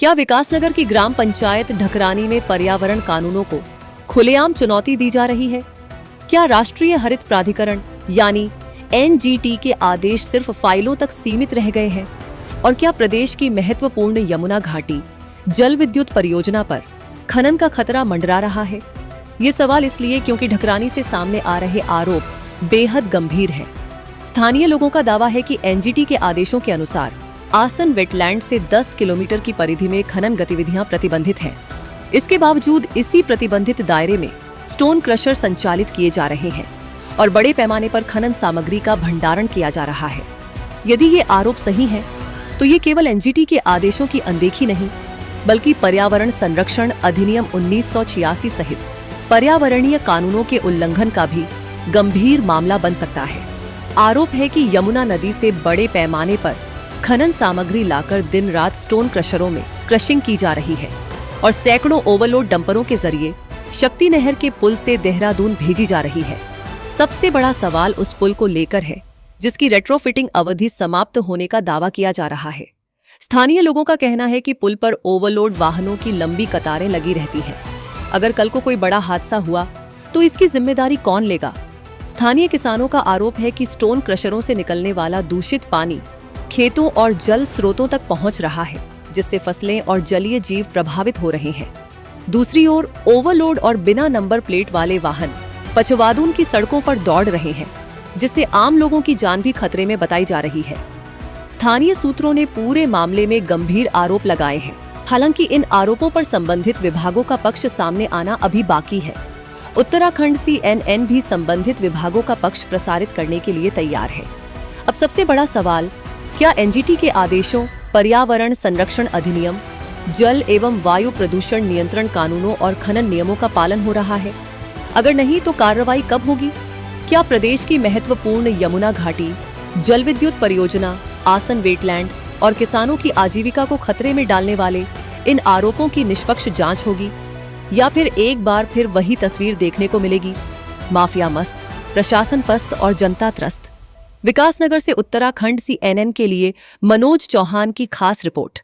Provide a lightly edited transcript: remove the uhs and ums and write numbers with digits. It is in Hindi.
क्या विकासनगर की ग्राम पंचायत ढकरानी में पर्यावरण कानूनों को खुलेआम चुनौती दी जा रही है? क्या राष्ट्रीय हरित प्राधिकरण यानी एनजीटी के आदेश सिर्फ फाइलों तक सीमित रह गए हैं? और क्या प्रदेश की महत्वपूर्ण यमुना घाटी जल विद्युत परियोजना पर खनन का खतरा मंडरा रहा है? ये सवाल इसलिए क्योंकि ढकरानी से सामने आ रहे आरोप बेहद गंभीर हैं। स्थानीय लोगों का दावा है कि एनजीटी के आदेशों के अनुसार आसन वेटलैंड से 10 किलोमीटर की परिधि में खनन गतिविधियां प्रतिबंधित हैं। इसके बावजूद इसी प्रतिबंधित दायरे में स्टोन क्रशर संचालित किए जा रहे हैं और बड़े पैमाने पर खनन सामग्री का भंडारण किया जा रहा है। यदि ये आरोप सही हैं, तो ये केवल एनजीटी के आदेशों की अनदेखी नहीं, बल्कि पर्यावरण संरक्षण अधिनियम 1986 सहित पर्यावरणीय कानूनों के उल्लंघन का भी गंभीर मामला बन सकता है। आरोप है कि यमुना नदी से बड़े पैमाने पर खनन सामग्री लाकर दिन रात स्टोन क्रशरों में क्रशिंग की जा रही है और सैकड़ों ओवरलोड डंपरों के जरिए शक्ति नहर के पुल से देहरादून भेजी जा रही है। सबसे बड़ा सवाल उस पुल को लेकर है जिसकी रेट्रोफिटिंग अवधि समाप्त होने का दावा किया जा रहा है। स्थानीय लोगों का कहना है कि पुल पर ओवरलोड वाहनों की लंबी कतारें लगी रहती हैं। अगर कल को कोई बड़ा हादसा हुआ तो इसकी जिम्मेदारी कौन लेगा? स्थानीय किसानों का आरोप है कि स्टोन क्रशरों से निकलने वाला दूषित पानी खेतों और जल स्रोतों तक पहुंच रहा है, जिससे फसलें और जलीय जीव प्रभावित हो रहे हैं। दूसरी ओर ओवरलोड और बिना नंबर प्लेट वाले वाहन पचवादून की सड़कों पर दौड़ रहे हैं, जिससे आम लोगों की जान भी खतरे में बताई जा रही है। स्थानीय सूत्रों ने पूरे मामले में गंभीर आरोप लगाए हैं। हालांकि इन आरोपों पर संबंधित विभागों का पक्ष सामने आना अभी बाकी है। उत्तराखंड CNN भी संबंधित विभागों का पक्ष प्रसारित करने के लिए तैयार है। अब सबसे बड़ा सवाल, क्या एनजीटी के आदेशों, पर्यावरण संरक्षण अधिनियम, जल एवं वायु प्रदूषण नियंत्रण कानूनों और खनन नियमों का पालन हो रहा है? अगर नहीं तो कार्रवाई कब होगी? क्या प्रदेश की महत्वपूर्ण यमुना घाटी जल विद्युत परियोजना, आसन वेटलैंड और किसानों की आजीविका को खतरे में डालने वाले इन आरोपों की निष्पक्ष जांच होगी, या फिर एक बार फिर वही तस्वीर देखने को मिलेगी? माफिया मस्त, प्रशासन पस्त और जनता त्रस्त। विकासनगर से उत्तराखंड CNN के लिए मनोज चौहान की खास रिपोर्ट।